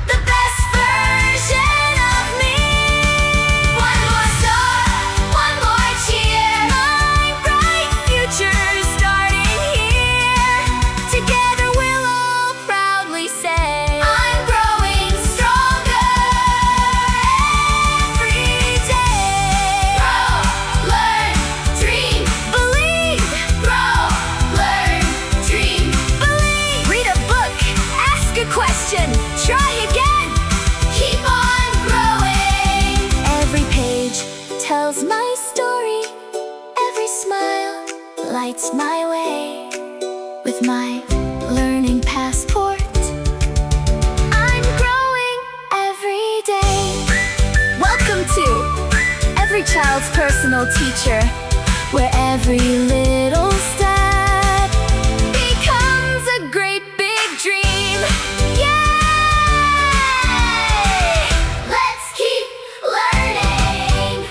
the best version of me. One more star, one more cheer. My bright future starting here. Together we'll all proudly say, I'm growing stronger every day. Grow, learn, dream, believe. Grow, learn, dream, believe. Read a book, ask a question, try again. Keep on growing. Every page tells my story. Every smile lights my way. With my learning passport, I'm growing every day. Welcome to Every Child's Personal Teacher, where every little step becomes a great big dream. Yay! Let's keep learning.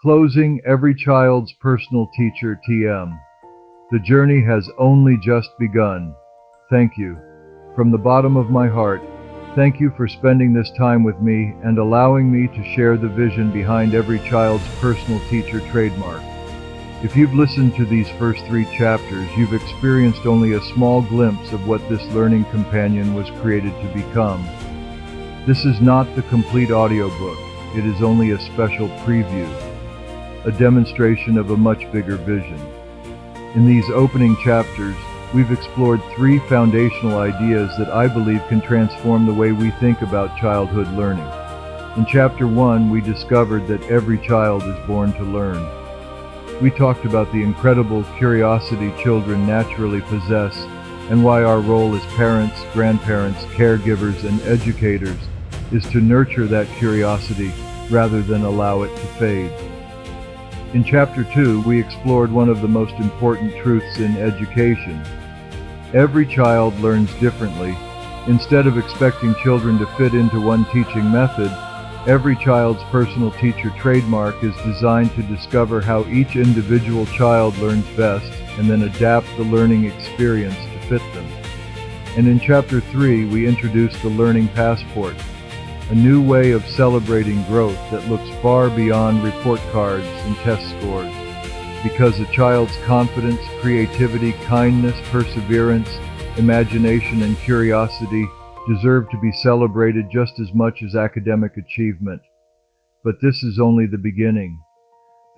Closing Every Child's Personal Teacher TM. The journey has only just begun. Thank you. From the bottom of my heart, thank you for spending this time with me and allowing me to share the vision behind Every Child's Personal Teacher trademark. If you've listened to these first 3 chapters, you've experienced only a small glimpse of what this learning companion was created to become. This is not the complete audiobook. It is only a special preview, a demonstration of a much bigger vision. In these opening chapters, we've explored 3 foundational ideas that I believe can transform the way we think about childhood learning. In Chapter 1, we discovered that every child is born to learn. We talked about the incredible curiosity children naturally possess and why our role as parents, grandparents, caregivers, and educators is to nurture that curiosity rather than allow it to fade. In Chapter 2, we explored one of the most important truths in education. Every child learns differently. Instead of expecting children to fit into one teaching method, Every Child's Personal Teacher trademark is designed to discover how each individual child learns best and then adapt the learning experience to fit them. And in Chapter 3, we introduced the Learning Passport, a new way of celebrating growth that looks far beyond report cards and test scores. Because a child's confidence, creativity, kindness, perseverance, imagination, and curiosity deserve to be celebrated just as much as academic achievement. But this is only the beginning.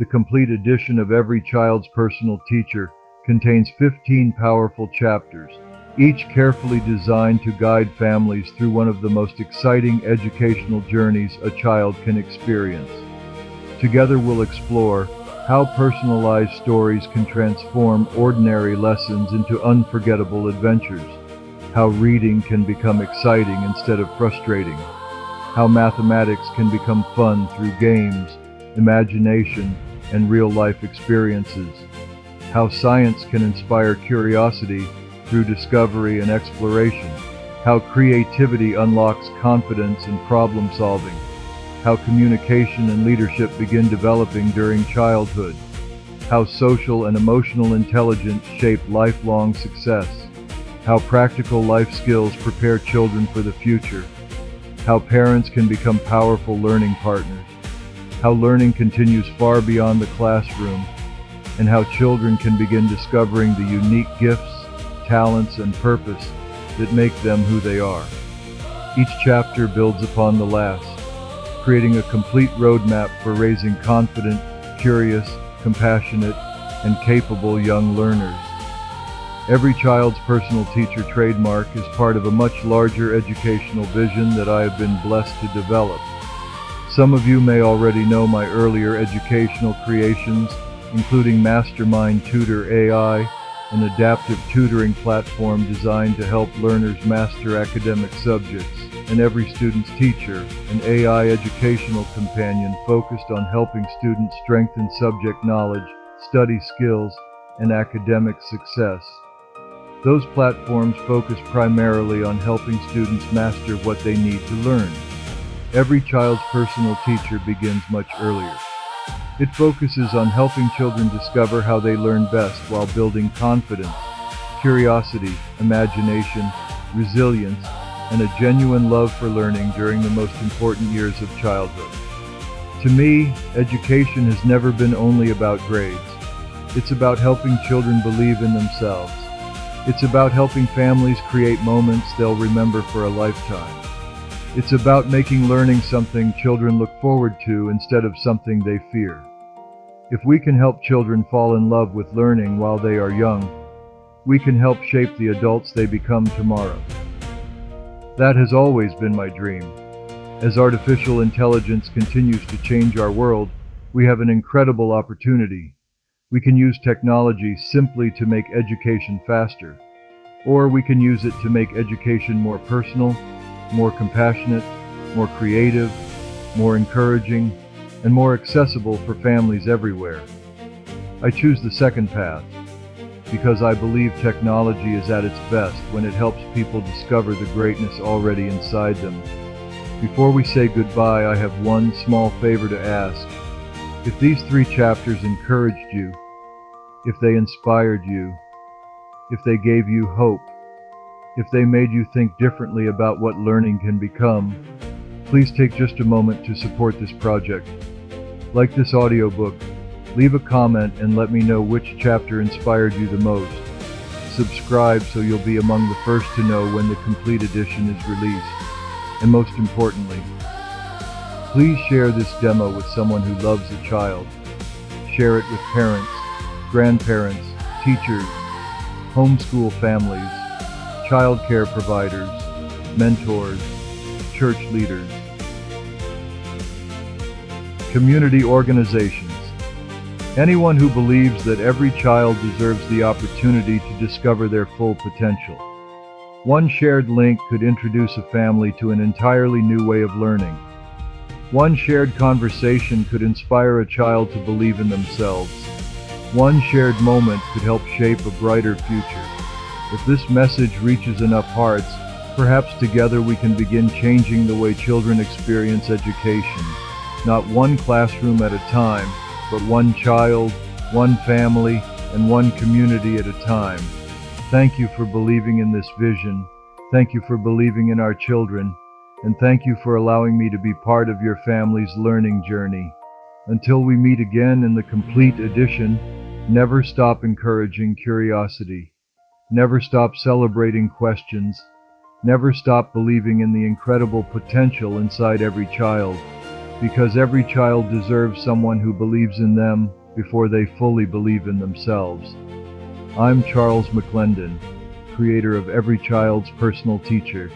The complete edition of Every Child's Personal Teacher contains 15 powerful chapters, each carefully designed to guide families through one of the most exciting educational journeys a child can experience. Together we'll explore how personalized stories can transform ordinary lessons into unforgettable adventures, how reading can become exciting instead of frustrating, how mathematics can become fun through games, imagination, and real-life experiences, how science can inspire curiosity through discovery and exploration, how creativity unlocks confidence and problem-solving, how communication and leadership begin developing during childhood, how social and emotional intelligence shape lifelong success, how practical life skills prepare children for the future, how parents can become powerful learning partners, how learning continues far beyond the classroom, and how children can begin discovering the unique gifts, talents, and purpose that make them who they are. Each chapter builds upon the last, creating a complete roadmap for raising confident, curious, compassionate, and capable young learners. Every child's personal teacher trademark is part of a much larger educational vision that I have been blessed to develop. Some of you may already know my earlier educational creations, including Mastermind Tutor AI, an adaptive tutoring platform designed to help learners master academic subjects, and Every Student's Teacher, an AI educational companion focused on helping students strengthen subject knowledge, study skills, and academic success. Those platforms focus primarily on helping students master what they need to learn. Every child's personal teacher begins much earlier. It focuses on helping children discover how they learn best while building confidence, curiosity, imagination, resilience, and a genuine love for learning during the most important years of childhood. To me, education has never been only about grades. It's about helping children believe in themselves. It's about helping families create moments they'll remember for a lifetime. It's about making learning something children look forward to instead of something they fear. If we can help children fall in love with learning while they are young, we can help shape the adults they become tomorrow. That has always been my dream. As artificial intelligence continues to change our world, we have an incredible opportunity. We can use technology simply to make education faster, or we can use it to make education more personal, more compassionate, more creative, more encouraging, and more accessible for families everywhere. I choose the second path because I believe technology is at its best when it helps people discover the greatness already inside them. Before we say goodbye, I have one small favor to ask. If these 3 chapters encouraged you, if they inspired you, if they gave you hope, if they made you think differently about what learning can become, please take just a moment to support this project. Like this audiobook, leave a comment and let me know which chapter inspired you the most. Subscribe so you'll be among the first to know when the complete edition is released. And most importantly, please share this demo with someone who loves a child. Share it with parents, grandparents, teachers, homeschool families, childcare providers, mentors, church leaders, community organizations, anyone who believes that every child deserves the opportunity to discover their full potential. One shared link could introduce a family to an entirely new way of learning. One shared conversation could inspire a child to believe in themselves. One shared moment could help shape a brighter future. If this message reaches enough hearts, perhaps together we can begin changing the way children experience education. Not one classroom at a time, but one child, one family, and one community at a time. Thank you for believing in this vision. Thank you for believing in our children. And thank you for allowing me to be part of your family's learning journey. Until we meet again in the complete edition, never stop encouraging curiosity. Never stop celebrating questions. Never stop believing in the incredible potential inside every child. Because every child deserves someone who believes in them before they fully believe in themselves. I'm Charles McLendon, creator of every child's personal teacher,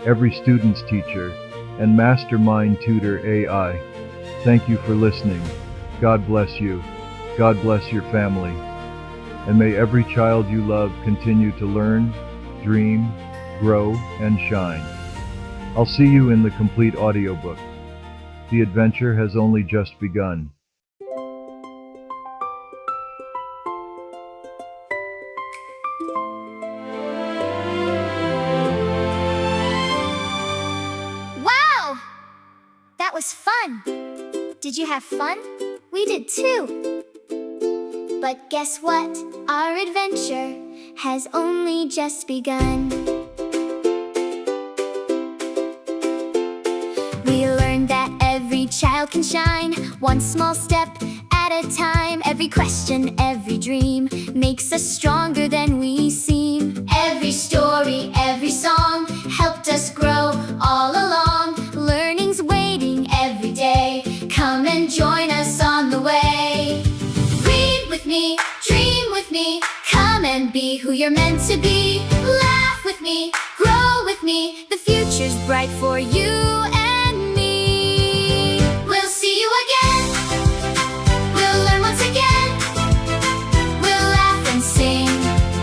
every student's teacher, and mastermind tutor AI. Thank you for listening. God bless you. God bless your family. And may every child you love continue to learn, dream, grow, and shine. I'll see you in the complete audiobook. The adventure has only just begun. Wow! That was fun! Did you have fun? We did too! But guess what? Our adventure has only just begun. We learned that every child can shine, one small step at a time. Every question, every dream makes us stronger than we seem. Every story, every song helped us grow all along. Learning's waiting every day. Come and join us on the way. Read with me, dream with me, come and be who you're meant to be. Laugh with me, grow with me, the future's bright for you and me. We'll see you again, we'll learn once again, we'll laugh and sing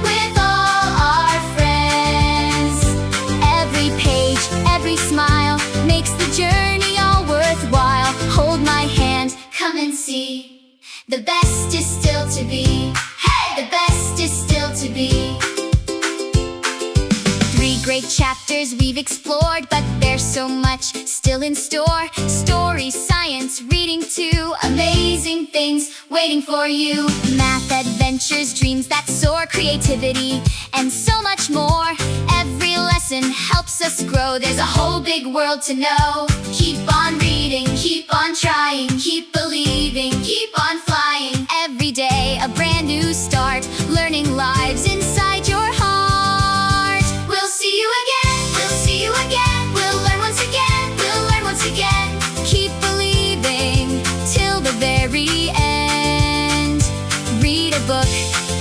with all our friends. Every page, every smile makes the journey all worthwhile. Hold my hand, come and see. The best is still to be. Hey! The best is still to be. 3 great chapters we've explored, but there's so much still in store. Stories, science, reading too. Amazing things waiting for you. Math adventures, dreams that soar, creativity, and so much more. Every lesson helps us grow. There's a whole big world to know. Keep on reading, keep on trying, keep believing, keep on flying. Every day a brand new start, learning lives inside your heart. We'll see you again, we'll see you again, we'll learn once again, we'll learn once again. Keep believing till the very end. Read a book,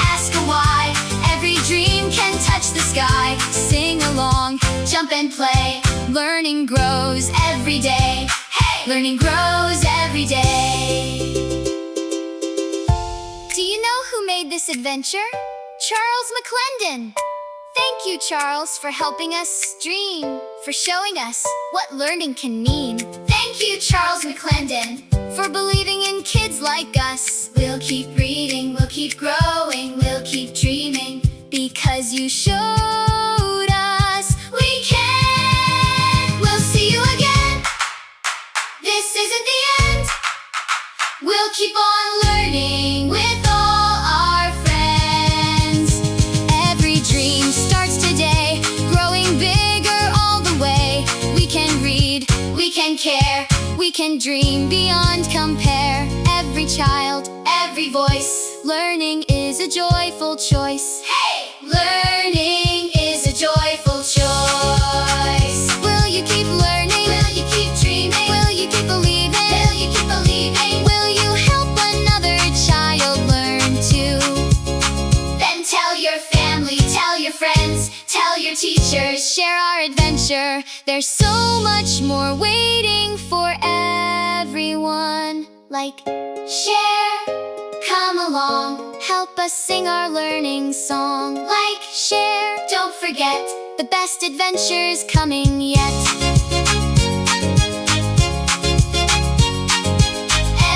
ask a why, every dream can touch the sky. Sing along, jump and play, learning grows every day. Hey! Learning grows every day. Do you know who made this adventure? Charles McLendon. Thank you, Charles, for helping us dream, for showing us what learning can mean. Thank you, Charles McLendon, for believing in kids like us. We'll keep reading, we'll keep growing, we'll keep dreaming, because you showed us we can. We'll see you again. This isn't the end. We'll keep on learning with all our friends. Every dream starts today, growing bigger all the way. We can read, we can care, we can dream beyond compare. Every child, every voice, learning is a joyful choice. Hey! Learning is a joyful choice. Will you keep learning? Will you keep dreaming? Will you keep believing? Will you keep believing? Will you help another child learn too? Then tell your family, tell your friends, tell your teachers. Share our adventure. There's so much more waiting for everyone. Like, share, come along, help us sing our learning song. Like, share, don't forget, the best adventure's coming yet.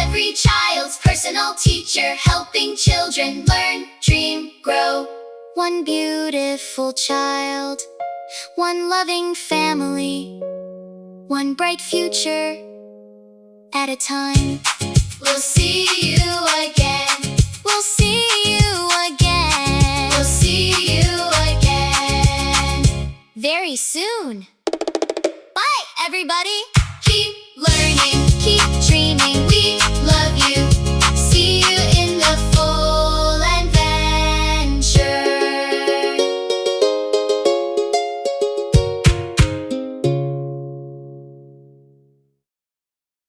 Every child's personal teacher, helping children learn, dream, grow. One beautiful child, one loving family, one bright future at a time. We'll see you again. We'll see you again. We'll see you again very soon. Bye, everybody. Keep learning, keep dreaming,